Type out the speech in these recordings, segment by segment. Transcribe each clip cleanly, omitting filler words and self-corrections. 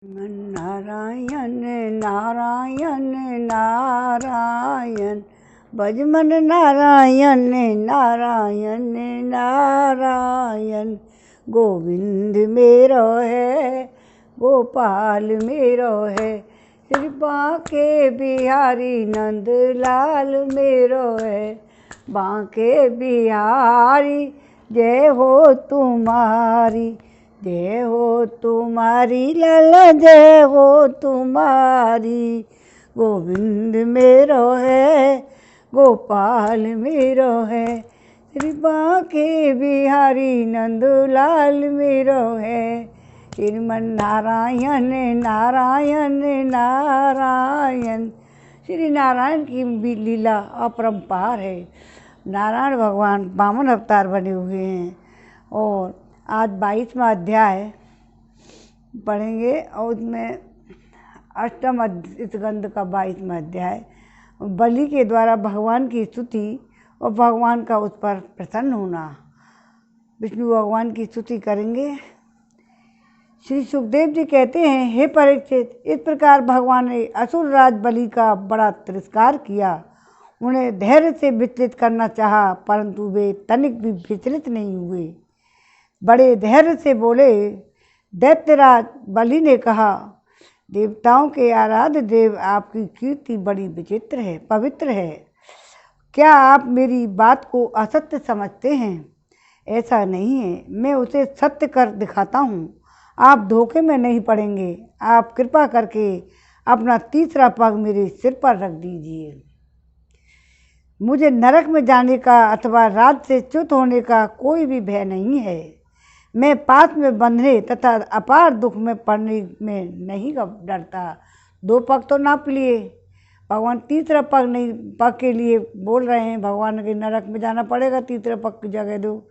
नारायण नारायण नारायण भजमन नारायण नारायण नारायण। गोविंद मेरो है गोपाल मेरो है, कृपा के बिहारी नंद लाल मेरो है। बांके बिहारी जय हो तुम्हारी, जय हो तुम्हारी लाला जय हो तुम्हारी। गोविंद मेरो है गोपाल मेरो है, कृपा के बिहारी नंदलाल मेरो है। श्रीमन नारायण नारायण नारायण। श्री नारायण की भी लीला अपरंपार है। नारायण भगवान वामन अवतार बने हुए हैं और आज 22वां अध्याय पढ़ेंगे और उसमें अष्टम स्कंद का 22वां अध्याय बलि के द्वारा भगवान की स्तुति और भगवान का उस पर प्रसन्न होना। विष्णु भगवान की स्तुति करेंगे। श्री सुखदेव जी कहते हैं, हे परीक्षित, इस प्रकार भगवान ने असुर राज बलि का बड़ा तिरस्कार किया। उन्हें धैर्य से विचलित करना चाहा, परंतु वे तनिक भी विचलित नहीं हुए। बड़े धैर्य से बोले। दैत्यराज बलि ने कहा, देवताओं के आराध्य देव, आपकी कीर्ति बड़ी विचित्र है, पवित्र है। क्या आप मेरी बात को असत्य समझते हैं? ऐसा नहीं है, मैं उसे सत्य कर दिखाता हूँ। आप धोखे में नहीं पड़ेंगे। आप कृपा करके अपना तीसरा पग मेरे सिर पर रख दीजिए। मुझे नरक में जाने का अथवा राज से च्युत होने का कोई भी भय नहीं है। मैं पास में बंधने तथा अपार दुख में पड़ने में नहीं डरता। 2 पग तो नाप लिए, भगवान तीसरा पग के लिए बोल रहे हैं। भगवान के नरक में जाना पड़ेगा, तीसरा पग की जगह दो।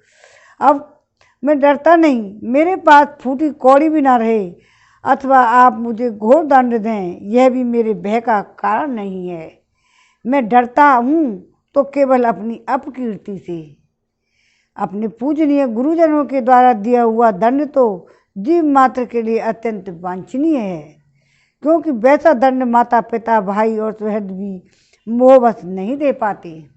अब मैं डरता नहीं, मेरे पास फूटी कौड़ी भी ना रहे अथवा आप मुझे घोर दंड दें, यह भी मेरे भय का कारण नहीं है। मैं डरता हूँ तो केवल अपनी अपकीर्ति से। अपने पूजनीय गुरुजनों के द्वारा दिया हुआ दंड तो जीव मात्र के लिए अत्यंत वांछनीय है, क्योंकि वैसा दंड माता पिता भाई और सुहृद भी मोहवश नहीं दे पाते।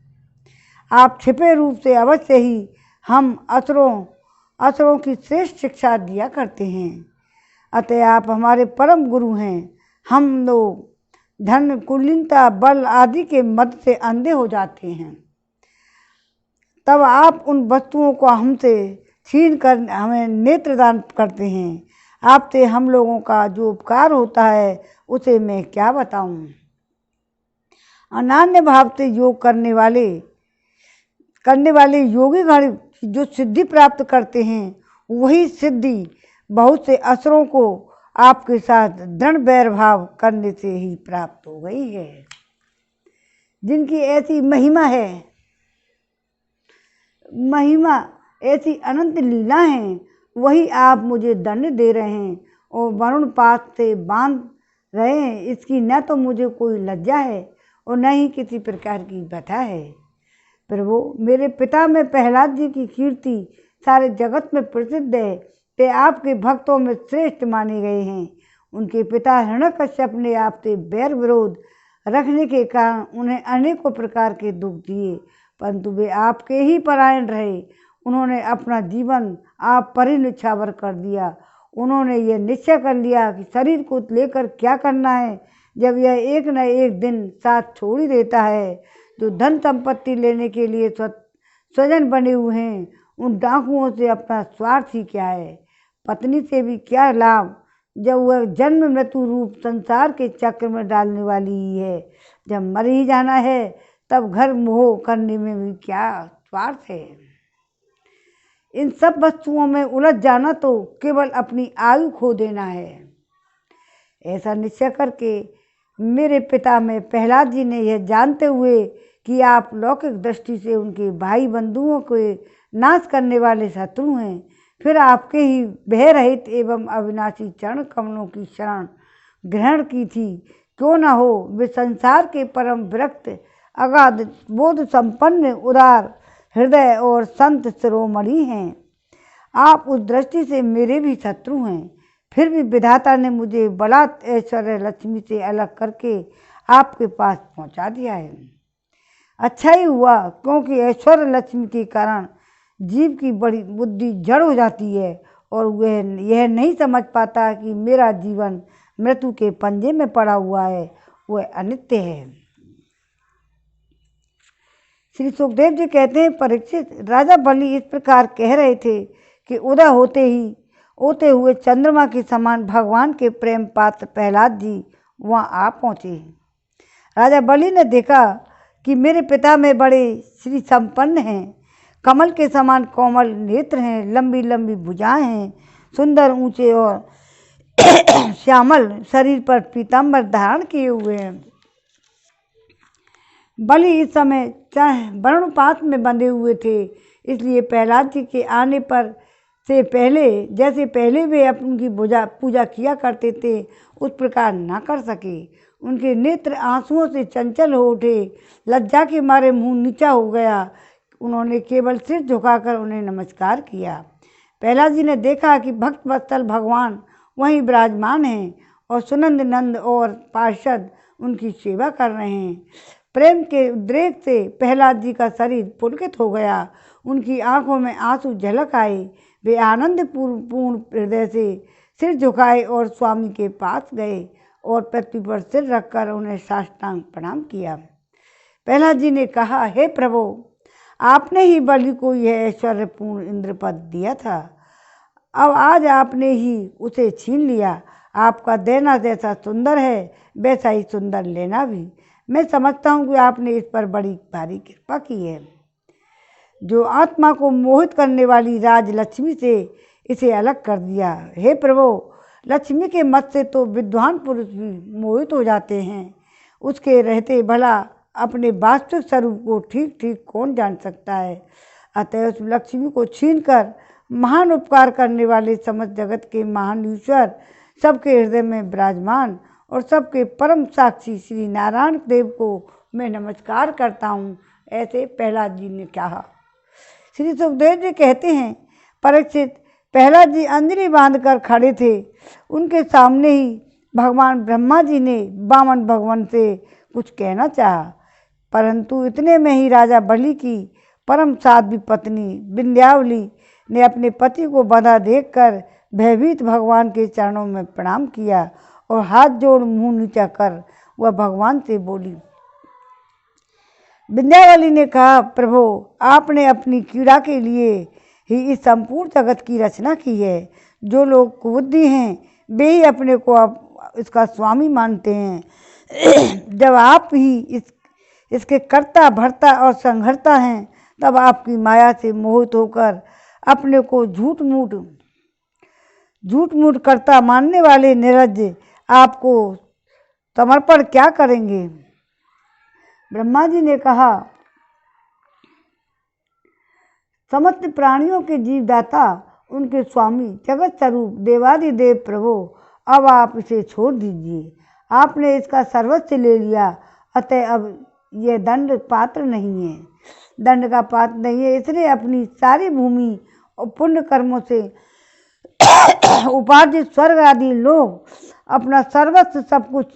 आप छिपे रूप से अवश्य ही हम असुरों की श्रेष्ठ शिक्षा दिया करते हैं। अतः आप हमारे परम गुरु हैं। हम लोग धन कुलीनता बल आदि के मद से अंधे हो जाते हैं, तब आप उन वस्तुओं को हमसे छीन कर हमें नेत्रदान करते हैं। आपसे हम लोगों का जो उपकार होता है उसे मैं क्या बताऊं। अनन्य भाव से योग करने वाले योगी गण जो सिद्धि प्राप्त करते हैं, वही सिद्धि बहुत से असुरों को आपके साथ दृढ़ बैर भाव करने से ही प्राप्त हो गई है। जिनकी ऐसी महिमा ऐसी अनंत लीला है, वही आप मुझे दंड दे रहे हैं और वरुण पात से बांध रहे हैं। इसकी न तो मुझे कोई लज्जा है और न ही किसी प्रकार की व्यथा है। प्रभु, मेरे पिता में प्रहलाद जी की कीर्ति सारे जगत में प्रसिद्ध है। वे आपके भक्तों में श्रेष्ठ माने गए हैं। उनके पिता हिरण्यकश्यप ने आपसे बैर विरोध रखने के कारण उन्हें अनेकों प्रकार के दुख दिए, परंतु वे आपके ही परायण रहे। उन्होंने अपना जीवन आप पर ही निछावर कर दिया। उन्होंने यह निश्चय कर लिया कि शरीर को लेकर क्या करना है, जब यह एक न एक दिन साथ छोड़ ही देता है। जो धन संपत्ति लेने के लिए स्वजन बने हुए हैं, उन डाकुओं से अपना स्वार्थ ही क्या है। पत्नी से भी क्या लाभ, जब वह जन्म मृत्यु रूप संसार के चक्र में डालने वाली ही है। जब मर ही जाना है, तब घर मोह करने में भी क्या स्वार्थ है। इन सब वस्तुओं में उलझ जाना तो केवल अपनी आयु खो देना है। ऐसा निश्चय करके मेरे पिता में प्रहलाद जी ने यह जानते हुए कि आप लौकिक दृष्टि से उनके भाई बंधुओं के नाश करने वाले शत्रु हैं, फिर आपके ही भय रहित एवं अविनाशी चरण कमलों की शरण ग्रहण की थी। क्यों न हो, वे संसार के परम विरक्त अगाध बोध संपन्न उदार हृदय और संत शिरोमणि हैं। आप उस दृष्टि से मेरे भी शत्रु हैं। फिर भी विधाता ने मुझे बलात् ऐश्वर्य लक्ष्मी से अलग करके आपके पास पहुंचा दिया है। अच्छा ही हुआ, क्योंकि ऐश्वर्य लक्ष्मी के कारण जीव की बड़ी बुद्धि जड़ हो जाती है और वह यह नहीं समझ पाता कि मेरा जीवन मृत्यु के पंजे में पड़ा हुआ है, वह अनित्य है। श्री सुखदेव जी कहते हैं, परीक्षित, राजा बलि इस प्रकार कह रहे थे कि उदय होते हुए चंद्रमा के समान भगवान के प्रेम पात्र प्रहलाद जी वहाँ आ पहुँचे। राजा बलि ने देखा कि मेरे पिता में बड़े श्री संपन्न हैं, कमल के समान कोमल नेत्र हैं, लंबी लंबी भुजाएं हैं, सुंदर ऊंचे और श्यामल शरीर पर पीताम्बर धारण किए हुए हैं। बलि इस समय वर्णपात में बंधे हुए थे, इसलिए प्रहलाद जी के आने पर से पहले जैसे पहले वे उनकी पूजा किया करते थे उस प्रकार ना कर सके। उनके नेत्र आंसुओं से चंचल हो उठे, लज्जा के मारे मुंह नीचा हो गया। उन्होंने केवल सिर झुकाकर उन्हें नमस्कार किया। प्रहलाद जी ने देखा कि भक्त वत्सल भगवान वहीं विराजमान हैं और सुनंद नंद और पार्षद उनकी सेवा कर रहे हैं। प्रेम के उद्रेक से प्रहलाद जी का शरीर पुलकित हो गया, उनकी आंखों में आंसू झलक आए। वे आनंद पूर्ण हृदय से सिर झुकाए और स्वामी के पास गए और पृथ्वी पर सिर रखकर उन्हें साष्टांग प्रणाम किया। प्रहलाद जी ने कहा, हे प्रभु, आपने ही बलि को यह ऐश्वर्यपूर्ण इंद्रपद दिया था, अब आज आपने ही उसे छीन लिया। आपका देना जैसा सुंदर है वैसा ही सुंदर लेना भी। मैं समझता हूँ कि आपने इस पर बड़ी भारी कृपा की है। जो आत्मा को मोहित करने वाली राज लक्ष्मी से इसे अलग कर दिया। हे प्रभु, लक्ष्मी के मत से तो विद्वान पुरुष भी मोहित हो जाते हैं, उसके रहते भला अपने वास्तविक स्वरूप को ठीक ठीक कौन जान सकता है। अतः उस लक्ष्मी को छीनकर महान उपकार करने वाले समस्त जगत के महान ईश्वर, सबके हृदय में विराजमान और सबके परम साक्षी श्री नारायण देव को मैं नमस्कार करता हूँ, ऐसे प्रहलाद जी ने कहा। श्री सुखदेव जी कहते हैं, परीक्षित, प्रहलाद जी अंजलि बांधकर खड़े थे। उनके सामने ही भगवान ब्रह्मा जी ने वामन भगवान से कुछ कहना चाहा, परंतु इतने में ही राजा बलि की परम साध्वी पत्नी विंध्यावली ने अपने पति को बंधा देखकर भयभीत भगवान के चरणों में प्रणाम किया और हाथ जोड़ मुंह नीचा कर वह भगवान से बोली। विंध्यावली ने कहा, प्रभु, आपने अपनी क्रीड़ा के लिए ही इस संपूर्ण जगत की रचना की है। जो लोग कुबुद्धि हैं वे ही अपने को इसका स्वामी मानते हैं। जब आप ही इसके कर्ता भर्ता और संहर्ता हैं, तब आपकी माया से मोहित होकर अपने को झूठ मूठ कर्ता मानने वाले निर्लज्ज आपको समर्पण क्या करेंगे। ब्रह्मा जी ने कहा, समस्त प्राणियों के जीवदाता, उनके स्वामी, जगत स्वरूप देवादिदेव प्रभु, अब आप इसे छोड़ दीजिए। आपने इसका सर्वस्व ले लिया, अतः अब यह दंड पात्र नहीं है, दंड का पात्र नहीं है। इसलिए अपनी सारी भूमि और पुण्य कर्मों से उपार्जित स्वर्ग आदि लोग अपना सर्वस्व सब कुछ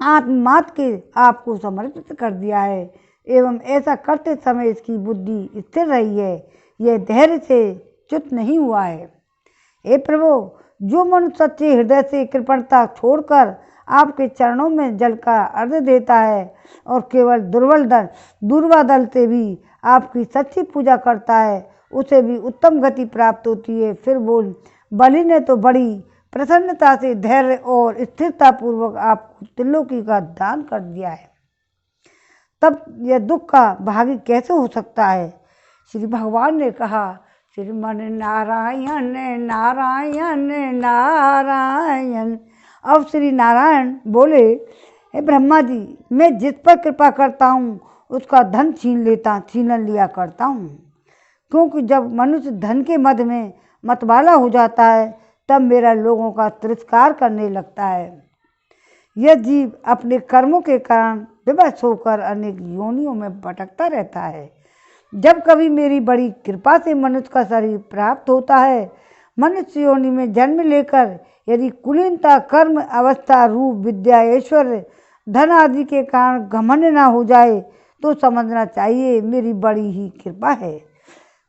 आत्मात के आपको समर्पित कर दिया है, एवं ऐसा करते समय इसकी बुद्धि स्थिर रही है, यह धैर्य से च्युत नहीं हुआ है। हे प्रभु, जो मनुष्य सच्चे हृदय से कृपणता छोड़कर आपके चरणों में जल का अर्घ देता है और केवल दुर्वादल से भी आपकी सच्ची पूजा करता है, उसे भी उत्तम गति प्राप्त होती है। फिर बोल, बलि ने तो बड़ी प्रसन्नता से धैर्य और स्थिरता पूर्वक आपको त्रिलोकी का दान कर दिया है, तब यह दुख का भागी कैसे हो सकता है। श्री भगवान ने कहा, श्रीमन नारायण नारायण नारायण। अब श्री नारायण बोले, हे ब्रह्मा जी, मैं जिस पर कृपा करता हूँ उसका धन छीन लिया करता हूँ, क्योंकि जब मनुष्य धन के मद में मतवाला हो जाता है तब मेरा लोगों का तिरस्कार करने लगता है। यह जीव अपने कर्मों के कारण विवश होकर अनेक योनियों में भटकता रहता है। जब कभी मेरी बड़ी कृपा से मनुष्य का शरीर प्राप्त होता है, मनुष्य योनि में जन्म लेकर यदि कुलीनता, कर्म, अवस्था, रूप, विद्या, ऐश्वर्य, धन आदि के कारण घमंड न हो जाए तो समझना चाहिए मेरी बड़ी ही कृपा है।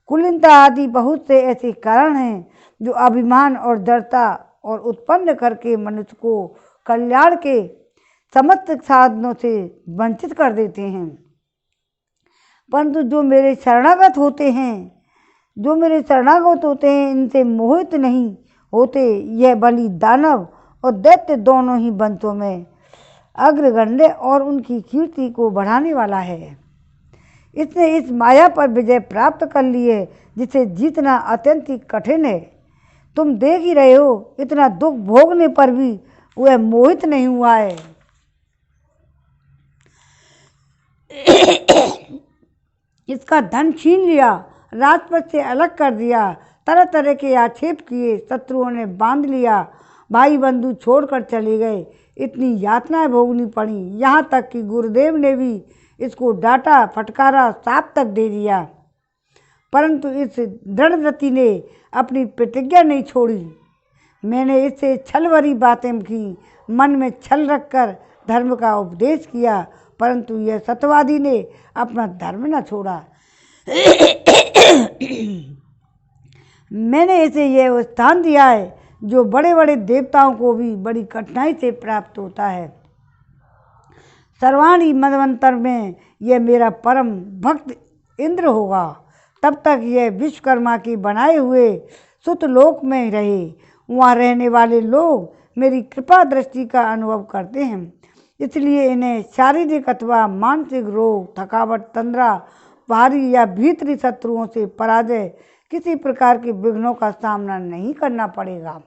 कुलीनता आदि बहुत से ऐसे कारण हैं जो अभिमान और जड़ता और उत्पन्न करके मनुष्य को कल्याण के समस्त साधनों से वंचित कर देते हैं। परंतु जो मेरे शरणागत होते हैं इनसे मोहित नहीं होते। यह बलि दानव और दैत्य दोनों ही वंशों में अग्रगण्य और उनकी कीर्ति को बढ़ाने वाला है। इसने इस माया पर विजय प्राप्त कर ली है जिसे जीतना अत्यंत ही कठिन है। तुम देख ही रहे हो, इतना दुख भोगने पर भी वह मोहित नहीं हुआ है। इसका धन छीन लिया, राजपथ से अलग कर दिया, तरह तरह के आक्षेप किए, शत्रुओं ने बांध लिया, भाई बंधु छोड़कर चले गए, इतनी यातनाएं भोगनी पड़ी। यहाँ तक कि गुरुदेव ने भी इसको डांटा, फटकारा, शाप तक दे दिया, परंतु इस दृढ़व्रति ने अपनी प्रतिज्ञा नहीं छोड़ी। मैंने इससे छल भरी बातें की, मन में छल रखकर धर्म का उपदेश किया, परंतु यह सत्यवादी ने अपना धर्म न छोड़ा। मैंने इसे यह स्थान दिया है जो बड़े बड़े देवताओं को भी बड़ी कठिनाई से प्राप्त होता है। सर्वाणी मनवंतर में यह मेरा परम भक्त इंद्र होगा। तब तक यह विश्वकर्मा के बनाए हुए सुतलोक में रहे। वहाँ रहने वाले लोग मेरी कृपा दृष्टि का अनुभव करते हैं, इसलिए इन्हें शारीरिक अथवा मानसिक रोग, थकावट, तंद्रा, बाहरी या भीतरी शत्रुओं से पराजय, किसी प्रकार के विघ्नों का सामना नहीं करना पड़ेगा।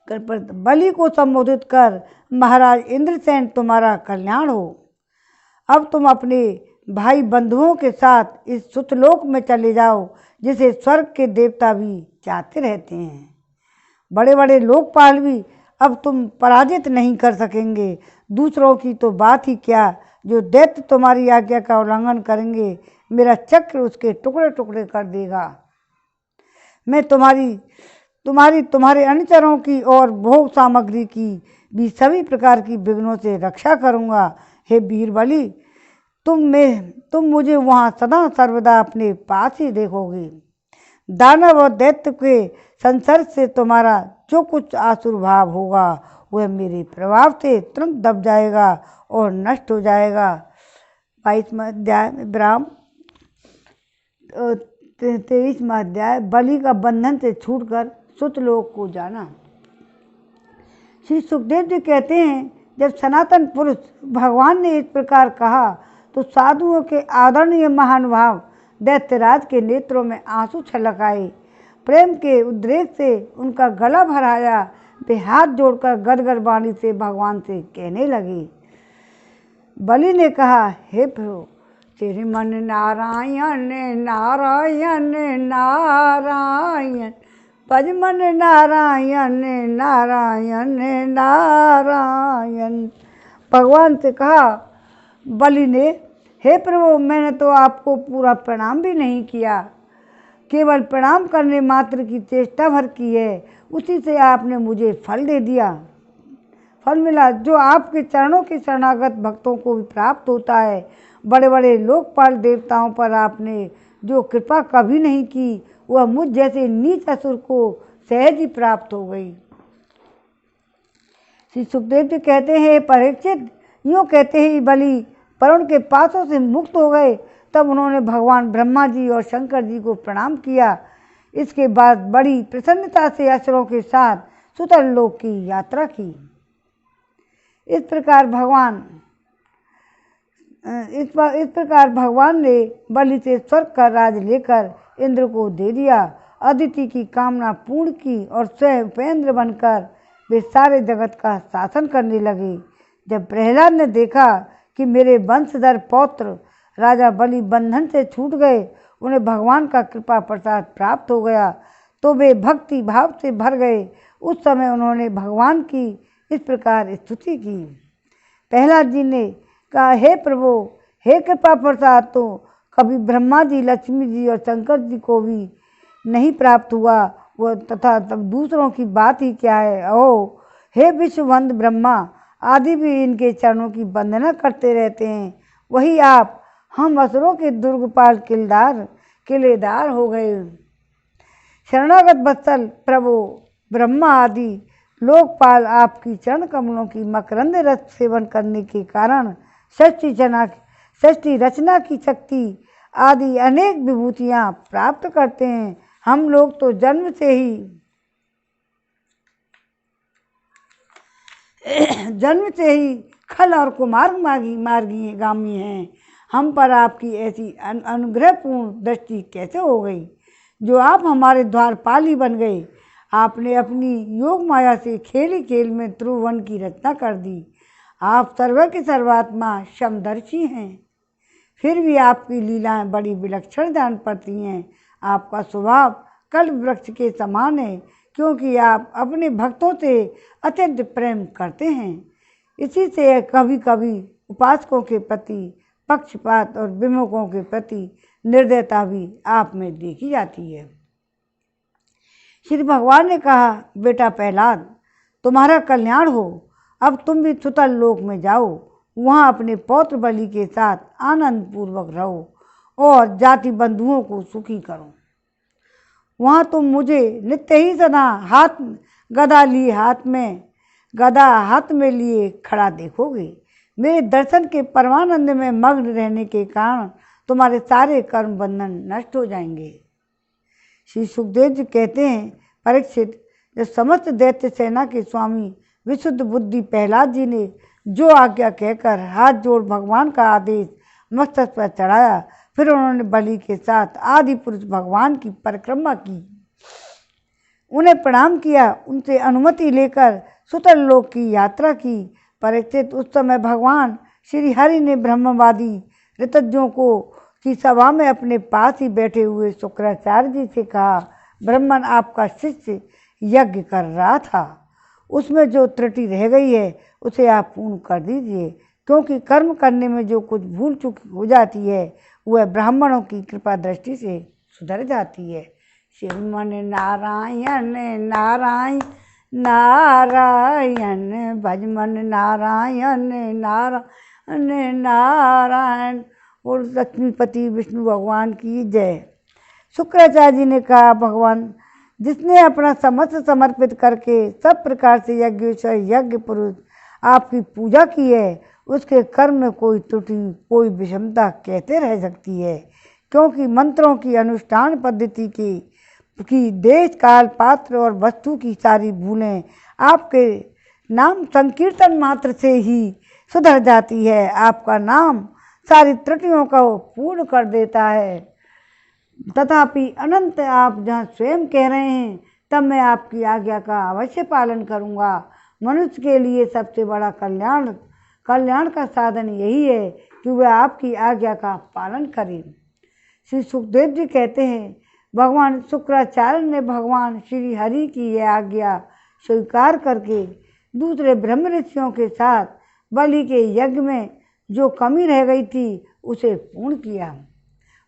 बलि को संबोधित कर, महाराज इंद्रसेन, तुम्हारा कल्याण हो। अब तुम अपने भाई बंधुओं के साथ इस सुतलोक में चले जाओ जिसे स्वर्ग के देवता भी चाहते रहते हैं। बड़े बड़े लोकपाल भी अब तुम पराजित नहीं कर सकेंगे। दूसरों की तो बात ही क्या, जो दैत्य तुम्हारी आज्ञा का उल्लंघन करेंगे, मेरा चक्र उसके टुकड़े टुकड़े कर देगा। मैं तुम्हारे अनुचरों की और भोग सामग्री की भी सभी प्रकार की विघ्नों से रक्षा करूँगा। हे वीर बलि, तुम मुझे वहाँ सदा सर्वदा अपने पास ही देखोगे। दानव और दैत्य के संसर्ग से तुम्हारा जो कुछ आसुर भाव होगा वह मेरे प्रभाव से तुरंत दब जाएगा और नष्ट हो जाएगा। 22वां अध्याय में ब्राह्म 23वां अध्याय बलि का बंधन से छूटकर सुतलोक को जाना। श्री सुखदेव जी कहते हैं, जब सनातन पुरुष भगवान ने इस प्रकार कहा तो साधुओं के आदरणीय महानुभाव दैत्यराज के नेत्रों में आंसू छलक आए। प्रेम के उद्रेक से उनका गला भराया। वे हाथ जोड़कर गदगद वाणी से भगवान से कहने लगे। बलि ने कहा, हे प्रभु, श्रीमन नारायण नारायण नारायण, भजमन नारायण नारायण नारायण। भगवान से कहा बलि ने, हे प्रभु, मैंने तो आपको पूरा प्रणाम भी नहीं किया, केवल प्रणाम करने मात्र की चेष्टा भर की है, उसी से आपने मुझे फल दे दिया। फल मिला जो आपके चरणों के शरणागत भक्तों को भी प्राप्त होता है। बड़े बड़े लोकपाल देवताओं पर आपने जो कृपा कभी नहीं की, वह मुझ जैसे नीच असुर को सहज ही प्राप्त हो गई। श्री सुखदेव जी कहते हैं, परीक्षित, यूँ कहते ही बलि वरुण के पासों से मुक्त हो गए। तब उन्होंने भगवान ब्रह्मा जी और शंकर जी को प्रणाम किया। इसके बाद बड़ी प्रसन्नता से असुरों के साथ सुतल लोक की यात्रा की। इस प्रकार भगवान ने बलि से स्वर्ग का राज लेकर इंद्र को दे दिया। अदिति की कामना पूर्ण की और स्वयं उपेंद्र बनकर वे सारे जगत का शासन करने लगे। जब प्रहलाद ने देखा कि मेरे वंशधर पौत्र राजा बलि बंधन से छूट गए, उन्हें भगवान का कृपा प्रसाद प्राप्त हो गया, तो वे भक्ति भाव से भर गए। उस समय उन्होंने भगवान की इस प्रकार स्तुति की। प्रहलाद जी ने कहा, हे प्रभु, हे कृपा प्रसाद, तो कभी ब्रह्मा जी, लक्ष्मी जी और शंकर जी को भी नहीं प्राप्त हुआ वह तथा तब दूसरों की बात ही क्या है। ओ हे विश्ववंद ब्रह्मा आदि भी इनके चरणों की वंदना करते रहते हैं। वही आप हम असुरों के दुर्गपाल किलेदार हो गए। शरणागत वत्सल प्रभु ब्रह्मा आदि लोकपाल आपकी चरण कमलों की मकरंद रस सेवन करने के कारण सृष्टि रचना की शक्ति आदि अनेक विभूतियां प्राप्त करते हैं। हम लोग तो जन्म से ही खल और कुमार मार्गी गामी हैं। हम पर आपकी ऐसी अनुग्रहपूर्ण दृष्टि कैसे हो गई जो आप हमारे द्वारपाल बन गए। आपने अपनी योग माया से खेल में त्रिभुवन की रचना कर दी। आप सर्व के सर्वात्मा समदर्शी हैं, फिर भी आपकी लीलाएं बड़ी विलक्षण जान पड़ती हैं। आपका स्वभाव कल्प वृक्ष के समान है, क्योंकि आप अपने भक्तों से अत्यंत प्रेम करते हैं। इसी से कभी कभी उपासकों के प्रति पक्षपात और विमुखों के प्रति निर्दयता भी आप में देखी जाती है। श्री भगवान ने कहा, बेटा प्रहलाद तुम्हारा कल्याण हो, अब तुम भी सुतल लोक में जाओ, वहाँ अपने पौत्र बलि के साथ आनंद पूर्वक रहो और जाति बंधुओं को सुखी करो। वहाँ तुम मुझे नित्य ही सदा गदा हाथ में लिए खड़ा देखोगे। मेरे दर्शन के परमानंद में मग्न रहने के कारण तुम्हारे सारे कर्म बंधन नष्ट हो जाएंगे। श्री सुखदेव जी कहते हैं, परीक्षित जब समस्त दैत्य सेना के स्वामी विशुद्ध बुद्धि प्रहलाद जी ने जो आज्ञा कहकर हाथ जोड़ भगवान का आदेश मस्तक पर चढ़ाया, फिर उन्होंने बलि के साथ आदि पुरुष भगवान की परिक्रमा की, उन्हें प्रणाम किया, उनसे अनुमति लेकर सुतल लोक की यात्रा की। परीक्षित उस समय भगवान श्री हरि ने ब्रह्मवादी ऋतज्ञों की सभा में अपने पास ही बैठे हुए शुक्राचार्य जी से कहा, ब्राह्मण आपका शिष्य यज्ञ कर रहा था, उसमें जो त्रुटि रह गई है उसे आप पूर्ण कर दीजिए, क्योंकि कर्म करने में जो कुछ भूल चूक हो जाती है वह ब्राह्मणों की कृपा दृष्टि से सुधर जाती है। श्रीमन नारायण नारायण नारायण भजमन नारायण नारायण नारायण। और लक्ष्मीपति विष्णु भगवान की जय। शुक्राचार्य जी ने कहा, भगवान जिसने अपना समस्त समर्पित करके सब प्रकार से यज्ञ पुरुष आपकी पूजा की है, उसके कर्म में कोई त्रुटि कोई विषमता कैसे रह सकती है। क्योंकि मंत्रों की अनुष्ठान पद्धति की देश काल पात्र और वस्तु की सारी भूलें आपके नाम संकीर्तन मात्र से ही सुधर जाती है। आपका नाम सारी त्रुटियों को पूर्ण कर देता है। तथापि अनंत आप जहाँ स्वयं कह रहे हैं, तब मैं आपकी आज्ञा का अवश्य पालन करूँगा। मनुष्य के लिए सबसे बड़ा कल्याण का साधन यही है कि वह आपकी आज्ञा का पालन करे। श्री सुखदेव जी कहते हैं, भगवान शुक्राचार्य ने भगवान श्री हरि की यह आज्ञा स्वीकार करके दूसरे ब्रह्म ऋषियों के साथ बलि के यज्ञ में जो कमी रह गई थी उसे पूर्ण किया।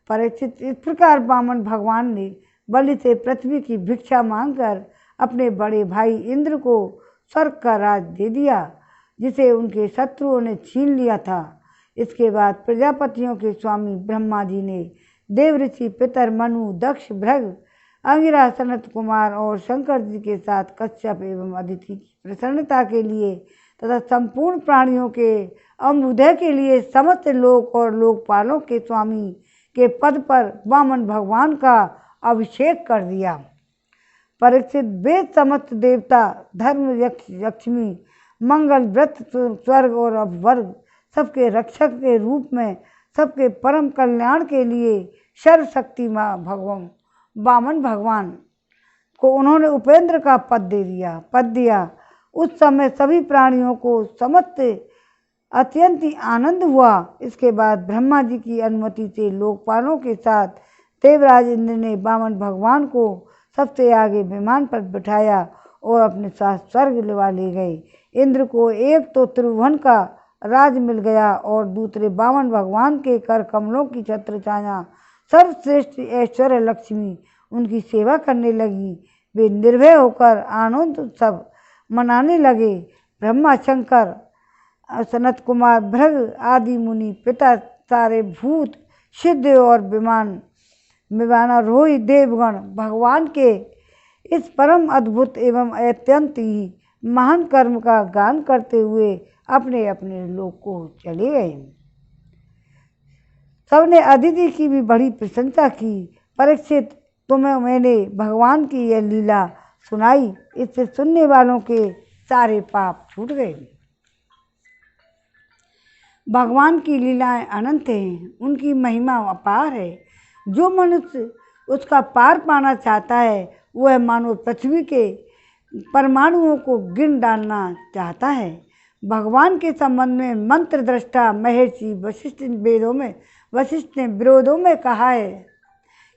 परीक्षित इस प्रकार वामन भगवान ने बलि से पृथ्वी की भिक्षा मांगकर अपने बड़े भाई इंद्र को स्वर्ग का राज दे दिया, जिसे उनके शत्रुओं ने छीन लिया था। इसके बाद प्रजापतियों के स्वामी ब्रह्मा जी ने देवऋषि पितर मनु दक्ष भृग अंगिरा सनत कुमार और शंकर जी के साथ कश्यप एवं अदिति की प्रसन्नता के लिए तथा संपूर्ण प्राणियों के अभ्युदय के लिए समस्त लोक और लोकपालों के स्वामी के पद पर वामन भगवान का अभिषेक कर दिया। परीक्षित वेद समस्त देवता धर्म लक्ष्मी मंगल व्रत स्वर्ग और अपवर्ग सबके रक्षक के रूप में सबके परम कल्याण के लिए सर्वशक्तिमान वामन भगवान को उन्होंने उपेंद्र का पद दिया। उस समय सभी प्राणियों को समस्त अत्यंत आनंद हुआ। इसके बाद ब्रह्मा जी की अनुमति से लोकपालों के साथ देवराज इंद्र ने वामन भगवान को सबसे आगे विमान पर बिठाया और अपने साथ स्वर्ग ले गए। इंद्र को एक तो त्रिभुवन का राज मिल गया और दूसरे वामन भगवान के कर कमलों की छत्र छाया सर्वश्रेष्ठ ऐश्वर्य लक्ष्मी उनकी सेवा करने लगी। वे निर्भय होकर आनंद उत्सव मनाने लगे। ब्रह्मा, शंकर, सनत कुमार, भृग आदि मुनि, पिता, सारे भूत, सिद्ध और विमानारोही देवगण भगवान के इस परम अद्भुत एवं अत्यंत ही महान कर्म का गान करते हुए अपने अपने लोक को चले गए। सबने अदिति की भी बड़ी प्रशंसा की। परीक्षित, तुम्हें मैंने भगवान की यह लीला सुनाई, इससे सुनने वालों के सारे पाप छूट गए। भगवान की लीलाएं अनंत हैं, उनकी महिमा अपार है। जो मनुष्य उसका पार पाना चाहता है वह मानो पृथ्वी के परमाणुओं को गिन डालना चाहता है। भगवान के संबंध में मंत्र दृष्टा महर्षि वशिष्ठ ने विरोधों में कहा है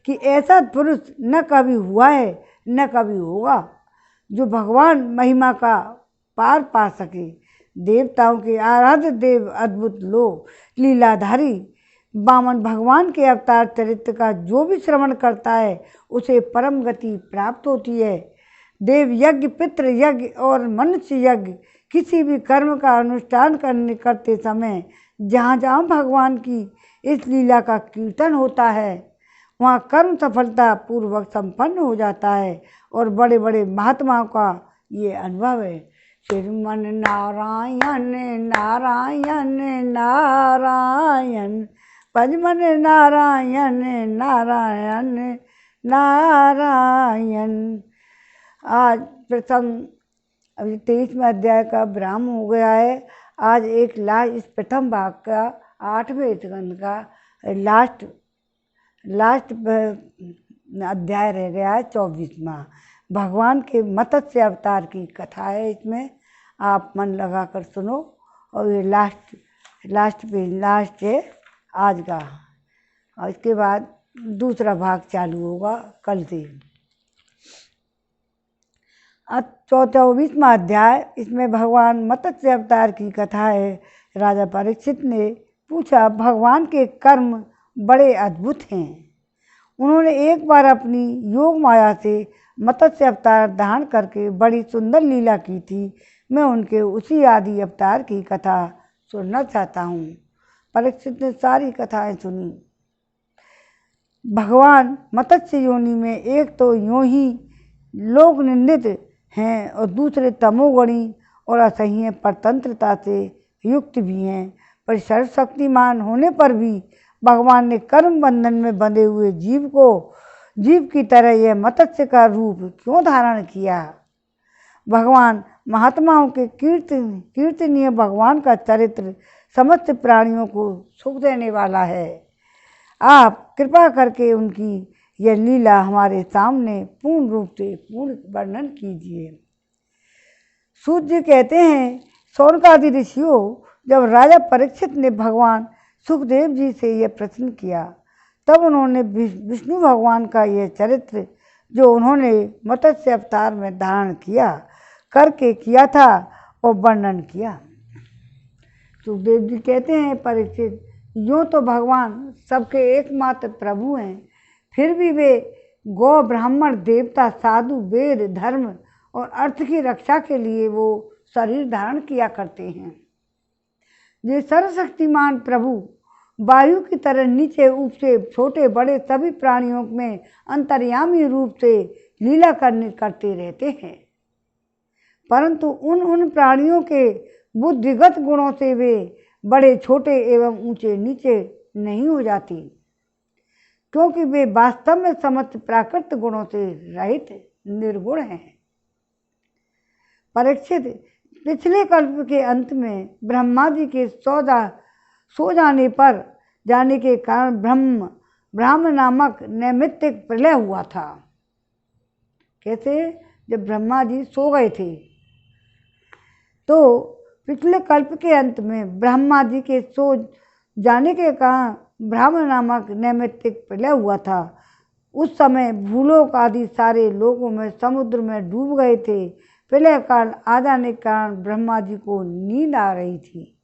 कि ऐसा पुरुष न कभी हुआ है न कभी होगा जो भगवान महिमा का पार पा सके। देवताओं के आराध्य देव, अद्भुत लोक लीलाधारी वामन भगवान के अवतार चरित्र का जो भी श्रवण करता है उसे परम गति प्राप्त होती है। देव यज्ञ, पितृ यज्ञ और मनुष्य यज्ञ किसी भी कर्म का अनुष्ठान करते समय जहाँ जहाँ भगवान की इस लीला का कीर्तन होता है वहाँ कर्म सफलता पूर्वक संपन्न हो जाता है और बड़े बड़े महात्माओं का ये अनुभव है। श्रीमन नारायण नारायण नारायण, पद्मन नारायण नारायण नारायण। आज प्रथम अभी 23वें अध्याय का विराम हो गया है। आज एक इस प्रथम भाग का 8वें स्कंद का लास्ट अध्याय रह गया है, 24वां। भगवान के मत्स्य अवतार की कथा है। इसमें आप मन लगा कर सुनो। और ये लास्ट है आज का, और इसके बाद दूसरा भाग चालू होगा कल से। 24वां अध्याय, इसमें भगवान मत्स्य अवतार की कथा है। राजा परीक्षित ने पूछा, भगवान के कर्म बड़े अद्भुत हैं। उन्होंने एक बार अपनी योग माया से मत्स्य अवतार धारण करके बड़ी सुंदर लीला की थी। मैं उनके उसी आदि अवतार की कथा सुनना चाहता हूँ। परीक्षित ने सारी कथाएं सुनी। भगवान मत्स्य योनि में एक तो यूँ ही लोक निंदित हैं और दूसरे तमोगुणी और असह्य परतंत्रता से युक्त भी हैं। पर सर्वशक्तिमान होने पर भी भगवान ने कर्म बंधन में बंधे हुए जीव की तरह यह मत्स्य का रूप क्यों धारण किया। भगवान महात्माओं के कीर्तनीय भगवान का चरित्र समस्त प्राणियों को सुख देने वाला है। आप कृपा करके उनकी यह लीला हमारे सामने पूर्ण रूप से पूर्ण वर्णन कीजिए। सूर्य कहते हैं, शौनकादि ऋषियों, जब राजा परीक्षित ने भगवान सुखदेव जी से यह प्रश्न किया तब उन्होंने विष्णु भगवान का यह चरित्र जो उन्होंने मत्स्य अवतार में धारण किया था और वर्णन किया। सुखदेव जी कहते हैं, परीक्षित, यूँ तो भगवान सबके एकमात्र प्रभु हैं, फिर भी वे गौ, ब्राह्मण, देवता, साधु, वेद, धर्म और अर्थ की रक्षा के लिए वो शरीर धारण किया करते हैं। ये सर्वशक्तिमान प्रभु वायु की तरह नीचे ऊपसे छोटे बड़े सभी प्राणियों में अंतर्यामी रूप से लीला करते रहते हैं, परंतु उन प्राणियों के बुद्धिगत गुणों से वे बड़े छोटे एवं ऊंचे नीचे नहीं हो जाती, क्योंकि वे वास्तव में समस्त प्राकृत गुणों से रहित निर्गुण हैं। परीक्षित, पिछले कल्प के अंत में ब्रह्मा जी के सो जाने के कारण ब्रह्म नामक नैमित्तिक प्रलय हुआ था। कैसे? जब ब्रह्मा जी सो गए थे तो पिछले कल्प के अंत में ब्रह्मा जी के सो जाने के कारण ब्रह्म नामक नैमित्तिक प्रलय हुआ था। उस समय भूलोक आदि सारे लोगों में समुद्र में डूब गए थे। प्रलय काल आ जाने के कारण ब्रह्मा जी को नींद आ रही थी,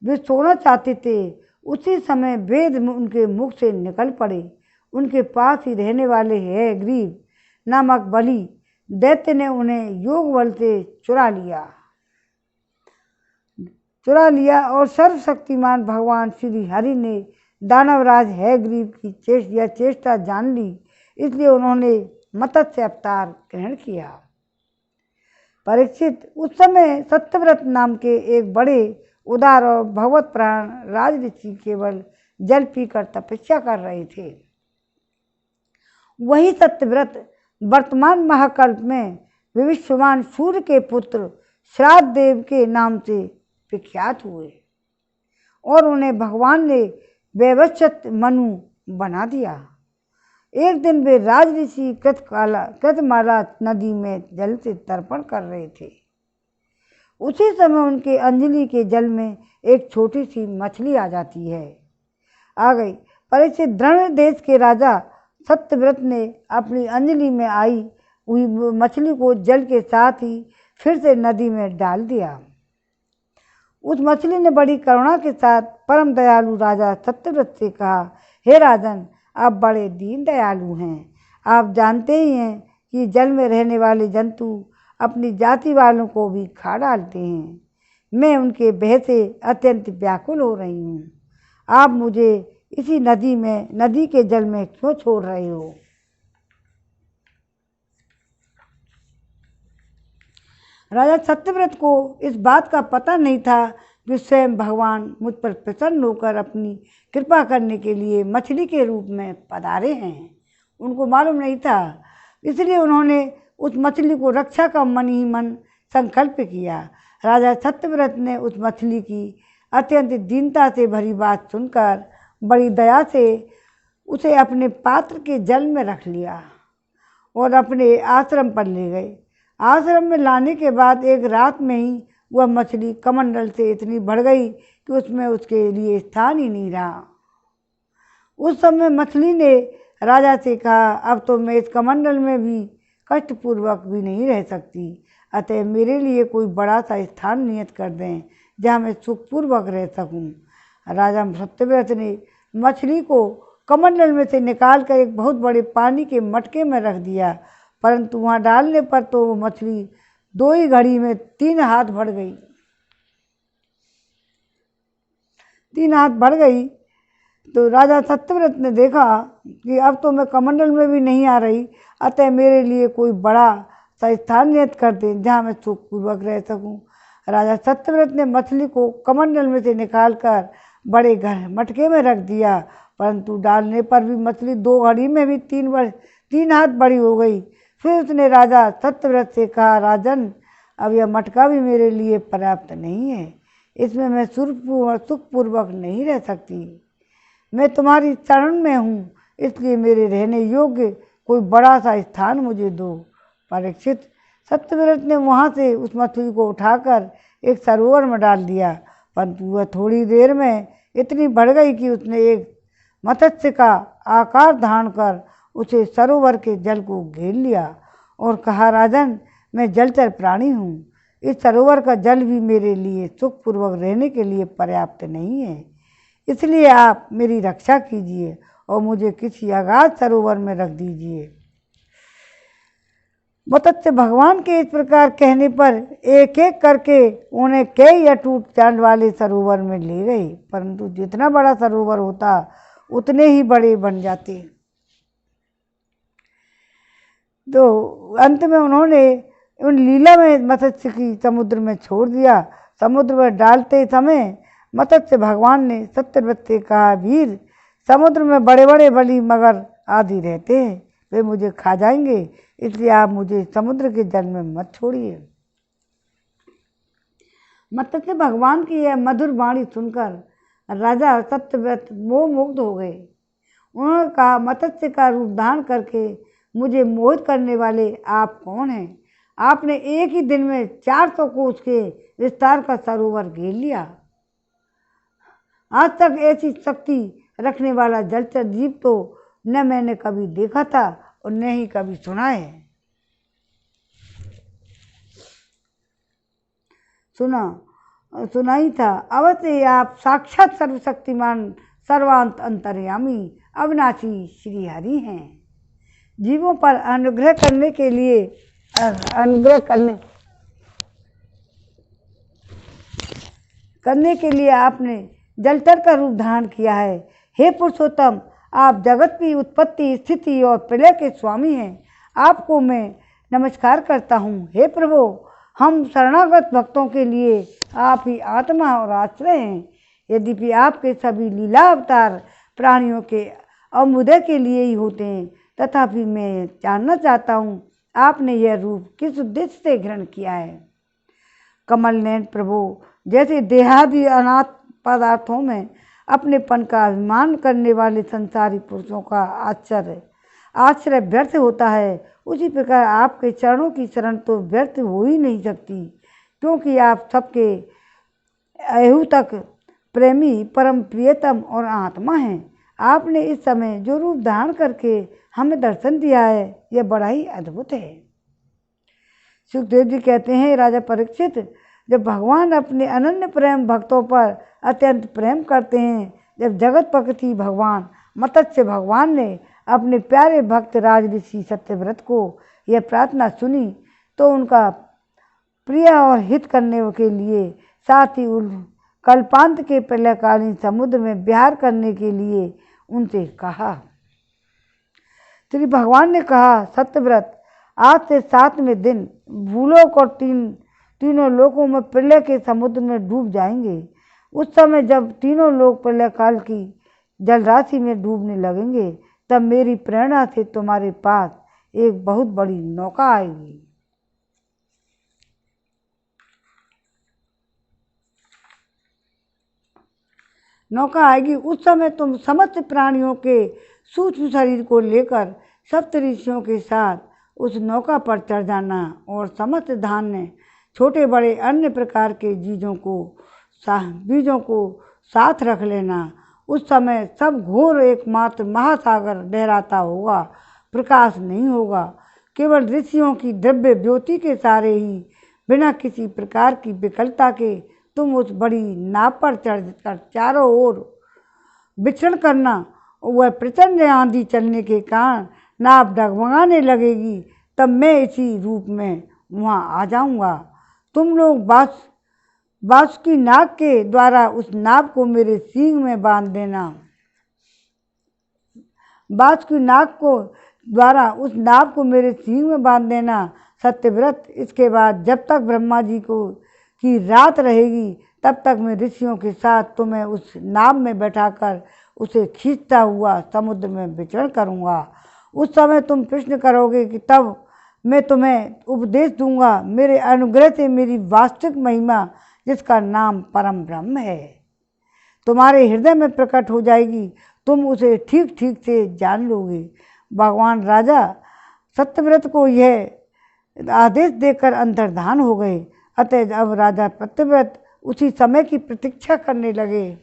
वे सोना चाहते थे। उसी समय वेद उनके मुख से निकल पड़े उनके पास ही रहने वाले है ग्रीव नामक बलि दैत्य ने उन्हें योग बल से चुरा लिया और सर्वशक्तिमान भगवान श्री हरि ने दानवराज है ग्रीव की चेष्टा जान ली, इसलिए उन्होंने मत्स्य अवतार ग्रहण किया। परीक्षित, उस समय सत्यव्रत नाम के एक बड़े उदार और भगवत प्राण राज ऋषि केवल जल पीकर तपस्या कर रहे थे। वही सत्यव्रत वर्तमान महाकल्प में विविष्यमान सूर्य के पुत्र श्राद्ध देव के नाम से विख्यात हुए और उन्हें भगवान ने वैवस्वत मनु बना दिया। एक दिन वे राज ऋषि कृतमाला नदी में जल से तर्पण कर रहे थे। उसी समय उनके अंजलि के जल में एक छोटी सी मछली आ गई। परीक्षित, द्रविड़ देश के राजा सत्यव्रत ने अपनी अंजलि में आई हुई मछली को जल के साथ ही फिर से नदी में डाल दिया। उस मछली ने बड़ी करुणा के साथ परम दयालु राजा सत्यव्रत से कहा, हे राजन, आप बड़े दीन दयालु हैं। आप जानते ही हैं कि जल में रहने वाले जंतु अपनी जाति वालों को भी खा डालते हैं। मैं उनके भय से अत्यंत व्याकुल हो रही हूँ। आप मुझे इसी नदी के जल में क्यों छोड़ रहे हो? राजा सत्यव्रत को इस बात का पता नहीं था कि स्वयं भगवान मुझ पर प्रसन्न होकर अपनी कृपा करने के लिए मछली के रूप में पधारे हैं। उनको मालूम नहीं था, इसलिए उन्होंने उस मछली को रक्षा का मन ही मन संकल्प किया। राजा सत्यव्रत ने उस मछली की अत्यंत दीनता से भरी बात सुनकर बड़ी दया से उसे अपने पात्र के जल में रख लिया और अपने आश्रम पर ले गए। आश्रम में लाने के बाद एक रात में ही वह मछली कमंडल से इतनी बढ़ गई कि उसमें उसके लिए स्थान ही नहीं रहा। उस समय मछली ने राजा से कहा, अब तो मैं इस कमंडल में भी कष्टपूर्वक भी नहीं रह सकती, अतः मेरे लिए कोई बड़ा सा स्थान नियत कर दें जहाँ मैं सुखपूर्वक रह सकूं। राजा सत्यव्रत ने मछली को कमंडल में से निकालकर एक बहुत बड़े पानी के मटके में रख दिया, परंतु वहाँ डालने पर तो वो मछली 2 ही घड़ी में 3 हाथ बढ़ गई। 3 हाथ बढ़ गई तो राजा सत्यव्रत ने देखा कि अब तो मैं कमंडल में भी नहीं आ रही, अतः मेरे लिए कोई बड़ा सा स्थान नियत कर दें जहाँ मैं सुखपूर्वक रह सकूं। राजा सत्यव्रत ने मछली को कमंडल में से निकालकर बड़े मटके में रख दिया, परंतु डालने पर भी मछली 2 घड़ी में भी 3 हाथ बड़ी हो गई। फिर उसने राजा सत्यव्रत से कहा, राजन, अब यह मटका भी मेरे लिए पर्याप्त नहीं है, इसमें मैं सुखपूर्वक नहीं रह सकती। मैं तुम्हारी शरण में हूँ, इसलिए मेरे रहने योग्य कोई बड़ा सा स्थान मुझे दो। परीक्षित, सत्यव्रत ने वहाँ से उस मछली को उठाकर एक सरोवर में डाल दिया, परंतु वह थोड़ी देर में इतनी बढ़ गई कि उसने एक मत्स्य का आकार धारण कर उसे सरोवर के जल को घेर लिया और कहा, राजन, मैं जलचर प्राणी हूँ, इस सरोवर का जल भी मेरे लिए सुखपूर्वक रहने के लिए पर्याप्त नहीं है, इसलिए आप मेरी रक्षा कीजिए और मुझे किसी अगाध सरोवर में रख दीजिए। मत्स्य भगवान के इस प्रकार कहने पर एक एक करके उन्हें कई अटूट चांद वाले सरोवर में ले गए, परंतु जितना बड़ा सरोवर होता उतने ही बड़े बन जाते। तो अंत में उन्होंने उन लीला में मत्स्य की समुद्र में छोड़ दिया। समुद्र में डालते समय मत्स्य भगवान ने सत्यव्रत से कहा, वीर, समुद्र में बड़े बड़े बलि मगर आदि रहते हैं, वे मुझे खा जाएंगे, इसलिए आप मुझे समुद्र के जल में मत छोड़िए। मत्स्य भगवान की यह मधुर वाणी सुनकर राजा सत्यव्रत मोहमुग्ध हो गए। उन्होंने कहा, मत्स्य का रूप धारण करके मुझे मोहित करने वाले आप कौन हैं? आपने एक ही दिन में 400 कोस के विस्तार का सरोवर घेर लिया। आज तक ऐसी शक्ति रखने वाला जलचर जीव तो न मैंने कभी देखा था और न ही कभी सुना है। सुना ही था। अवश्य आप साक्षात सर्वशक्तिमान सर्वांत अंतर्यामी अविनाशी श्री हरि हैं। जीवों पर अनुग्रह करने के लिए आपने जलचर का रूप धारण किया है। हे पुरुषोत्तम, आप जगत की उत्पत्ति, स्थिति और प्रलय के स्वामी हैं। आपको मैं नमस्कार करता हूँ। हे प्रभु, हम शरणागत भक्तों के लिए आप ही आत्मा और आश्रय हैं। यद्यपि आपके सभी लीला अवतार प्राणियों के अभ्युदय के लिए ही होते हैं, तथापि मैं जानना चाहता हूँ आपने यह रूप किस उद्देश्य से ग्रहण किया है। कमल नयन प्रभु, जैसे देहादि अनाथ पदार्थों में अपनेपन का अभिमान करने वाले संसारी पुरुषों का आश्रय व्यर्थ होता है, उसी प्रकार आपके चरणों की शरण तो व्यर्थ हो ही नहीं सकती, क्योंकि आप सबके अहूतक प्रेमी, परम प्रियतम और आत्मा हैं। आपने इस समय जो रूप धारण करके हमें दर्शन दिया है, यह बड़ा ही अद्भुत है। सुखदेव जी कहते हैं, राजा परीक्षित, जब भगवान अपने अनन्य प्रेम भक्तों पर अत्यंत प्रेम करते हैं, जब जगतपति भगवान मत्स्य भगवान ने अपने प्यारे भक्त राजऋषि सत्यव्रत को यह प्रार्थना सुनी, तो उनका प्रिय और हित करने के लिए, साथ ही कल्पांत के प्रलयकालीन समुद्र में विहार करने के लिए उनसे कहा। श्री भगवान ने कहा, सत्यव्रत, आज से 7वें दिन भूलोक और तीनों लोकों में प्रलय के समुद्र में डूब जाएंगे। उस समय जब तीनों लोग प्रलय काल की जलराशि में डूबने लगेंगे, तब मेरी प्रेरणा से तुम्हारे पास एक बहुत बड़ी नौका आएगी। उस समय तुम समस्त प्राणियों के सूक्ष्म शरीर को लेकर सप्त ऋषियों के साथ उस नौका पर चढ़ जाना और समस्त धान्य, छोटे बड़े अन्य प्रकार के बीजों को साथ रख लेना। उस समय सब घोर एकमात्र महासागर लहराता होगा, प्रकाश नहीं होगा। केवल ऋषियों की द्रव्य ज्योति के सारे ही बिना किसी प्रकार की विकलता के तुम उस बड़ी नाव पर चढ़कर चारों ओर विचरण करना। वह प्रचंड आंधी चलने के कारण नाव डगमगाने लगेगी, तब मैं इसी रूप में वहाँ आ जाऊँगा। तुम लोग बासुकी नाग के द्वारा उस नाव को मेरे सींग में बांध देना। सत्यव्रत, इसके बाद जब तक ब्रह्मा जी की रात रहेगी, तब तक मैं ऋषियों के साथ तुम्हें उस नाव में बैठाकर उसे खींचता हुआ समुद्र में विचरण करूँगा। उस समय तुम प्रश्न करोगे कि तब मैं तुम्हें उपदेश दूंगा मेरे अनुग्रह से मेरी वास्तविक महिमा, जिसका नाम परम ब्रह्म है, तुम्हारे हृदय में प्रकट हो जाएगी। तुम उसे ठीक ठीक से जान लोगे। भगवान राजा सत्यव्रत को यह आदेश देकर अंतर्धान हो गए। अतः अब राजा सत्यव्रत उसी समय की प्रतीक्षा करने लगे।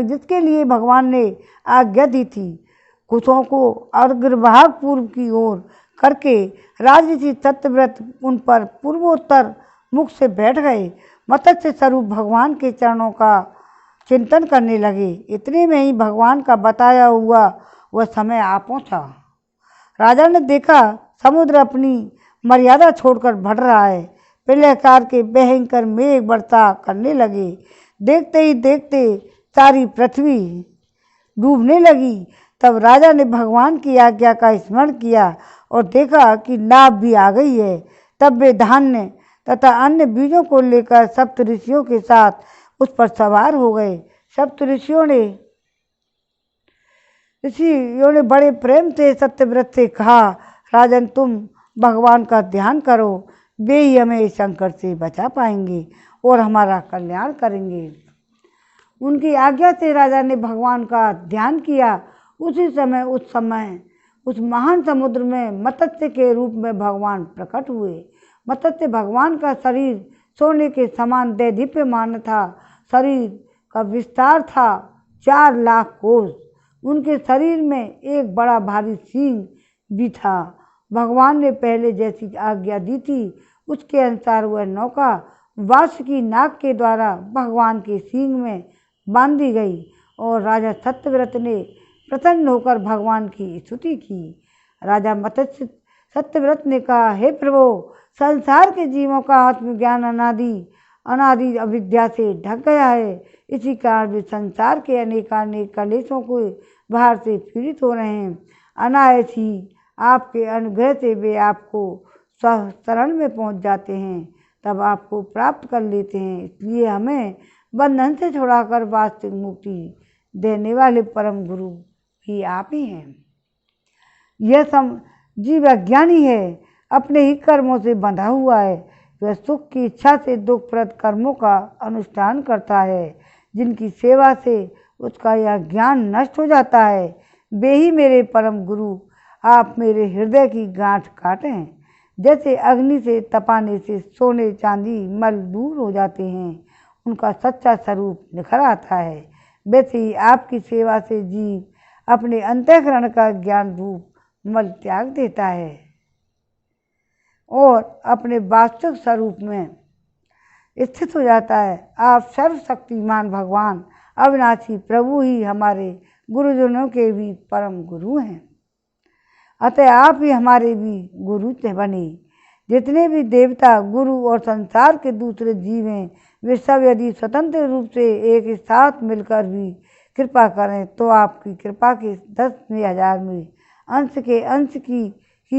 जिसके लिए भगवान ने आज्ञा दी थी। कुशों को अग्रभाग पूर्व की ओर करके राजऋषि सत्यव्रत उन पर पूर्वोत्तर मुख से बैठ गए। मत्स्य स्वरूप भगवान के चरणों का चिंतन करने लगे। इतने में ही भगवान का बताया हुआ वह समय आ पहुँचा। राजा ने देखा समुद्र अपनी मर्यादा छोड़कर बढ़ रहा है। प्रलयकार के भयंकर मेघ वर्षा करने लगे। देखते ही देखते सारी पृथ्वी डूबने लगी। तब राजा ने भगवान की आज्ञा का स्मरण किया और देखा कि नाव भी आ गई है। तब वे धान्य तथा अन्य बीजों को लेकर सप्त ऋषियों के साथ उस पर सवार हो गए। सप्त ऋषियों ने बड़े प्रेम से सत्यव्रत से कहा, राजन, तुम भगवान का ध्यान करो, वे ही हमें संकट से बचा पाएंगे और हमारा कल्याण करेंगे। उनकी आज्ञा से राजा ने भगवान का ध्यान किया। उसी समय उस महान समुद्र में मत्स्य के रूप में भगवान प्रकट हुए। मत्स्य भगवान का शरीर सोने के समान दैदीप्यमान था। शरीर का विस्तार था 4 लाख कोस। उनके शरीर में एक बड़ा भारी सींग भी था। भगवान ने पहले जैसी आज्ञा दी थी उसके अनुसार वह नौका वासुकी नाग के द्वारा भगवान के सींग में बांधी गई और राजा सत्यव्रत ने प्रसन्न होकर भगवान की स्तुति की। राजा मत्स्य सत्यव्रत ने कहा, हे प्रभु, संसार के जीवों का आत्मज्ञान अनादि अविद्या से ढक गया है। इसी कारण वे संसार के अनेकानेक कलेशों को बाहर से पीड़ित हो रहे हैं। अनायास ही आपके अनुग्रह से वे आपको शरण में पहुंच जाते हैं, तब आपको प्राप्त कर लेते हैं। इसलिए हमें बंधन से छुड़ाकर वास्तविक मुक्ति देने वाले परम गुरु ही आप ही हैं। यह जीव अज्ञानी है, अपने ही कर्मों से बंधा हुआ है। वह सुख की इच्छा से दुखप्रद कर्मों का अनुष्ठान करता है, जिनकी सेवा से उसका यह ज्ञान नष्ट हो जाता है। वे ही मेरे परम गुरु, आप मेरे हृदय की गांठ काटें। जैसे अग्नि से तपाने से सोने चांदी मल दूर हो जाते हैं, उनका सच्चा स्वरूप निखर आता है, वैसे ही आपकी सेवा से जीव अपने अंतःकरण का ज्ञान रूप मल त्याग देता है और अपने वास्तविक स्वरूप में स्थित हो जाता है। आप सर्वशक्तिमान भगवान अविनाशी प्रभु ही हमारे गुरुजनों के भी परम गुरु हैं। अतः आप ही हमारे भी गुरु बने। जितने भी देवता, गुरु और संसार के दूसरे जीव हैं, वे सब यदि स्वतंत्र रूप से एक साथ मिलकर भी कृपा करें तो आपकी कृपा के 10,000 में अंश के अंश की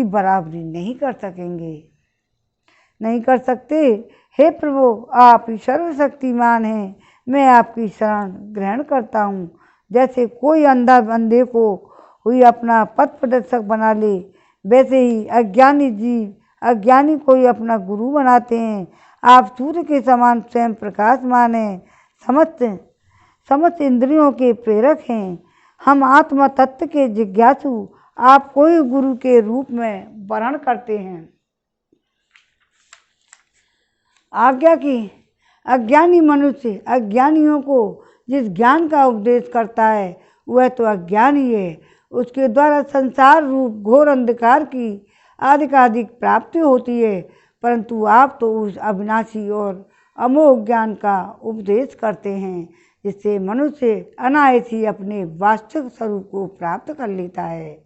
बराबरी नहीं कर सकते। हे प्रभु, आप ही सर्वशक्तिमान हैं। मैं आपकी शरण ग्रहण करता हूँ। जैसे कोई अंधा अंधे को हुई अपना पथ प्रदर्शक बना ले, वैसे ही अज्ञानी को ही अपना गुरु बनाते हैं। आप सूर्य के समान स्वयं प्रकाशमान हैं, समस्त इंद्रियों के प्रेरक हैं। हम आत्मा तत्व के जिज्ञासु आपको ही गुरु के रूप में वर्ण करते हैं। आज्ञा की अज्ञानी मनुष्य अज्ञानियों को जिस ज्ञान का उपदेश करता है वह तो अज्ञान ही है। उसके द्वारा संसार रूप घोर अंधकार की अधिकाधिक प्राप्ति होती है, परंतु आप तो उस अविनाशी और अमोघ ज्ञान का उपदेश करते हैं, जिससे मनुष्य अनायास ही अपने वास्तविक स्वरूप को प्राप्त कर लेता है।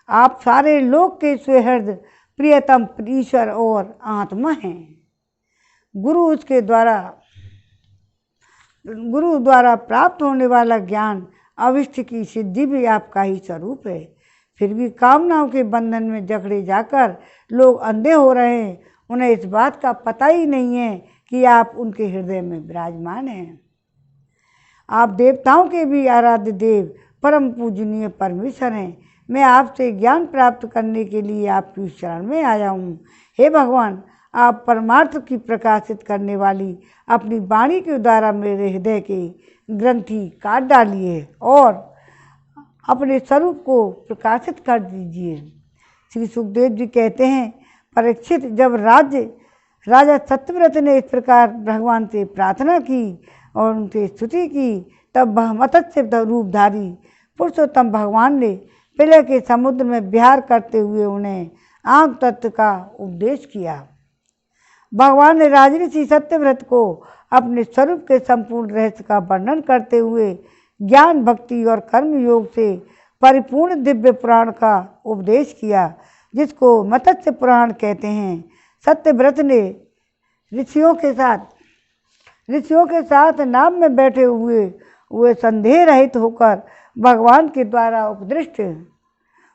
आप सारे लोक के सुहृद प्रियतम ईश्वर और आत्मा हैं। गुरु द्वारा प्राप्त होने वाला ज्ञान अविष्ट की सिद्धि भी आपका ही स्वरूप है। फिर भी कामनाओं के बंधन में जकड़े जाकर लोग अंधे हो रहे हैं। उन्हें इस बात का पता ही नहीं है कि आप उनके हृदय में विराजमान हैं। आप देवताओं के भी आराध्य देव परम पूजनीय परमेश्वर हैं। मैं आपसे ज्ञान प्राप्त करने के लिए आपकी शरण में आया हूँ। हे भगवान, आप परमार्थ की प्रकाशित करने वाली अपनी वाणी के द्वारा मेरे हृदय के ग्रंथि काट डालिए और अपने स्वरूप को प्रकाशित कर दीजिए। श्री सुखदेव जी कहते हैं, परीक्षित, जब राजा सत्यव्रत ने इस प्रकार भगवान से प्रार्थना की और उनसे स्तुति की, तब मत्स्य रूपधारी पुरुषोत्तम भगवान ने प्रलय के समुद्र में विहार करते हुए उन्हें आम तत्व का उपदेश किया। भगवान ने राजऋषि सत्यव्रत को अपने स्वरूप के संपूर्ण रहस्य का वर्णन करते हुए ज्ञान, भक्ति और कर्म योग से परिपूर्ण दिव्य पुराण का उपदेश किया, जिसको मत्स्य पुराण कहते हैं। सत्यव्रत ने ऋषियों के साथ नाव में बैठे हुए संदेह रहित होकर भगवान के द्वारा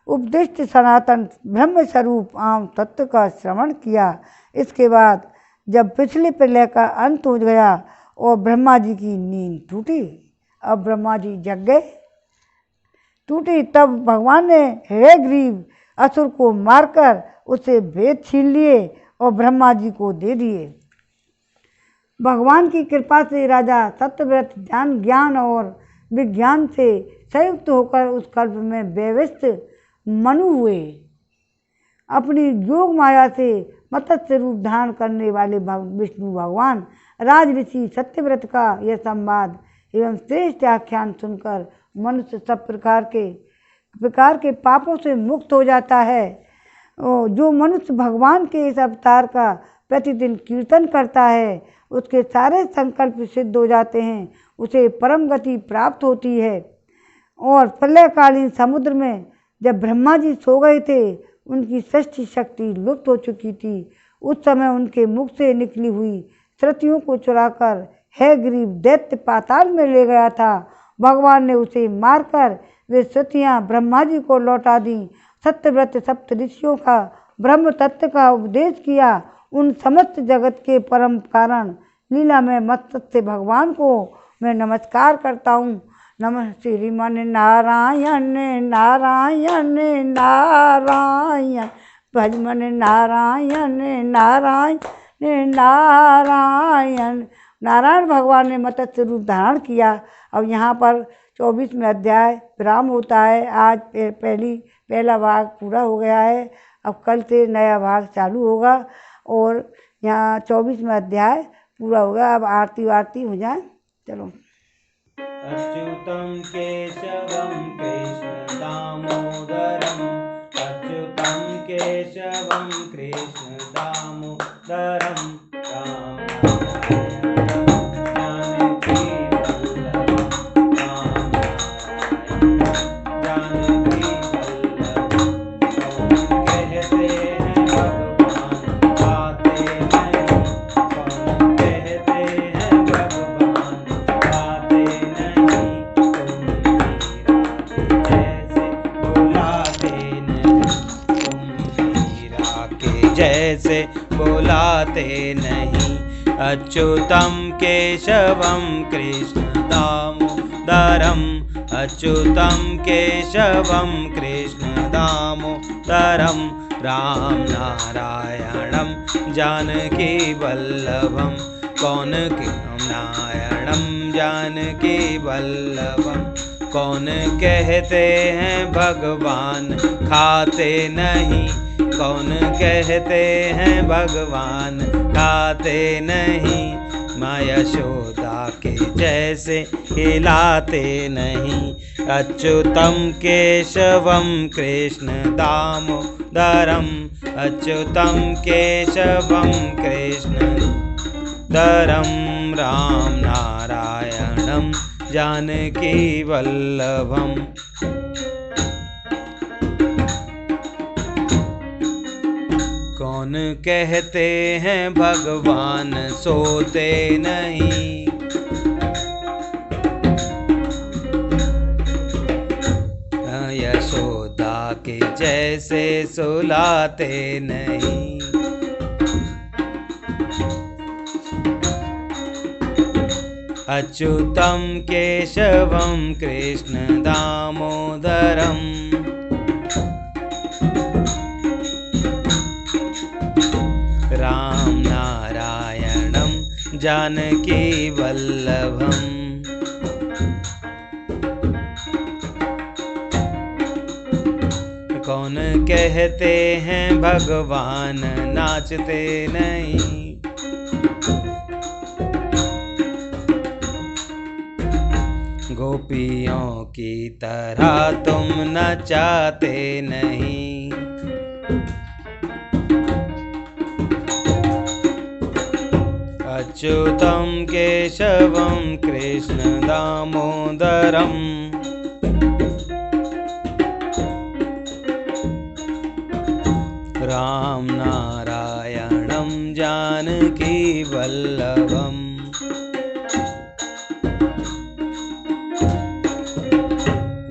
उपदिष्ट सनातन ब्रह्म स्वरूप आम तत्व का श्रवण किया। इसके बाद जब पिछले प्रलय का अंत हो गया और ब्रह्मा जी की नींद टूटी, अब ब्रह्मा जी जग गए, तब भगवान ने हयग्रीव असुर को मारकर उसे भेद छीन लिए और ब्रह्मा जी को दे दिए। भगवान की कृपा से राजा सत्यव्रत ज्ञान और विज्ञान से संयुक्त होकर उस कल्प में वैवस्थ मनु हुए। अपनी योग माया से मत्स्य रूप धारण करने वाले विष्णु भगवान राजऋषि सत्यव्रत का यह संवाद एवं श्रेष्ठ आख्यान सुनकर मनुष्य सब प्रकार के पापों से मुक्त हो जाता है। जो मनुष्य भगवान के इस अवतार का प्रतिदिन कीर्तन करता है उसके सारे संकल्प सिद्ध हो जाते हैं, उसे परम गति प्राप्त होती है। और प्रलयकालीन समुद्र में जब ब्रह्मा जी सो गए थे, उनकी सृष्टि शक्ति लुप्त हो चुकी थी। उस समय उनके मुख से निकली हुई श्रुतियों को चुराकर है गरीब दैत्य पाताल में ले गया था। भगवान ने उसे मारकर वे श्रुतियाँ ब्रह्मा जी को लौटा दी। सत्यव्रत सप्त ऋषियों का ब्रह्म तत्व का उपदेश किया। उन समस्त जगत के परम कारण लीला में मस्तक से भगवान को मैं नमस्कार करता हूँ। नमः श्रीमन नारायण नारायण नारायण, भजमन नारायण नारायण नारायण। नारायण भगवान ने मत्स्य रूप धारण किया। अब यहाँ पर 24वें अध्याय विराम होता है। आज पहला भाग पूरा हो गया है। अब कल से नया भाग चालू होगा और यहाँ 24वां अध्याय पूरा होगा। अब आरती हो जाए। चलो। अच्युतं केशवं कृष्ण दामोदरम्, अच्युतं केशवं कृष्ण दामोदरम्, राम जैसे बुलाते नहीं, अच्युतं केशवं कृष्ण दामोदरम्, अच्युतं केशवं कृष्ण दामोदरम्, राम नारायणं जानकी वल्लभं, कौन नारायणं जानकी वल्लभं, कौन कहते हैं भगवान खाते नहीं, कौन कहते हैं भगवान खाते नहीं, माँ यशोदा के जैसे हिलाते नहीं, अच्युतं केशवं कृष्ण दामोदरम्, अच्युतं केशवं कृष्ण दरं, राम नारायणं जानकी वल्लभम्। कौन कहते हैं भगवान सोते नहीं, यशोदा के जैसे सुलाते नहीं, अच्युतं केशवं कृष्ण दामोदरम्, राम नारायणं जानकी वल्लभम्। कौन कहते हैं भगवान नाचते नहीं, गोपियों की तरह तुम नचाते नहीं, अच्युतं केशवं कृष्ण दामोदरम्, राम नारायणं जानकी वल्लभम्।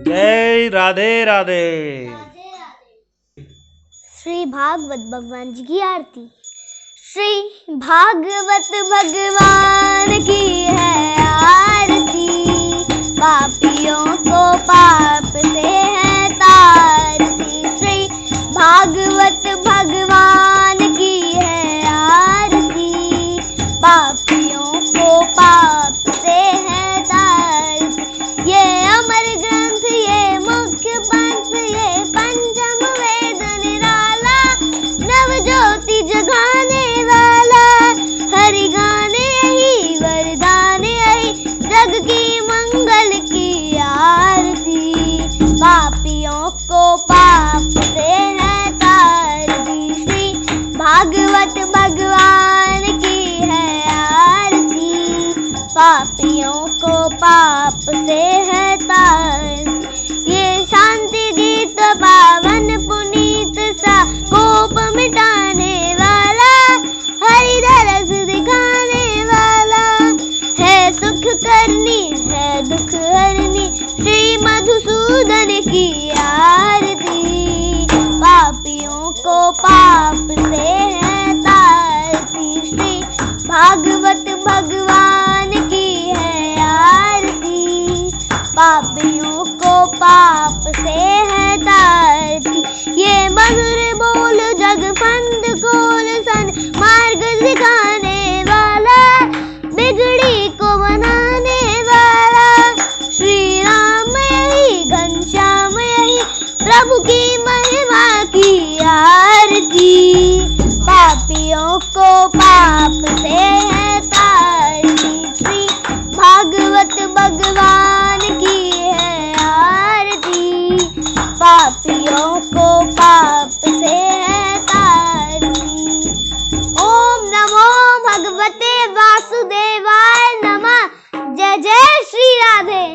जय राधे राधे। श्री भागवत भगवान जी की आरती। श्री भागवत भगवान की है आरती, पापियों को पाप से है तारती। श्री भागवत भगवान की है आरती, पापियों को पाप से है तारती। ये अमर ग्रंथ, ये मुख्य पंथ, ये पंचम वेद निराला, नव ज्योति जगाने वाला, हरि गाने यही वरदान यही, जग की मंगल की की आरती, पापियों को पाप से है तारती। श्री भागवत भगवान की है आरती, पापियों को पाप से है तारती। ये मधुर बोल जगफंद खोल सन मार्ग दिखाने वाला, बिगड़ी को बनाने वाला। श्री राम यही घनश्याम यही प्रभु की महिमा की आरती, पापियों को पाप से है तारती। श्री भागवत भगवान की है आरती, पापियों को पाप से है तारती। ओम नमो भगवते वासुदेवाय नमः। जय जय श्री राधे।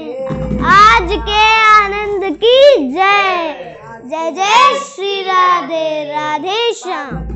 आज के आनंद की जय। जय जय श्री राधे। राधे श्याम।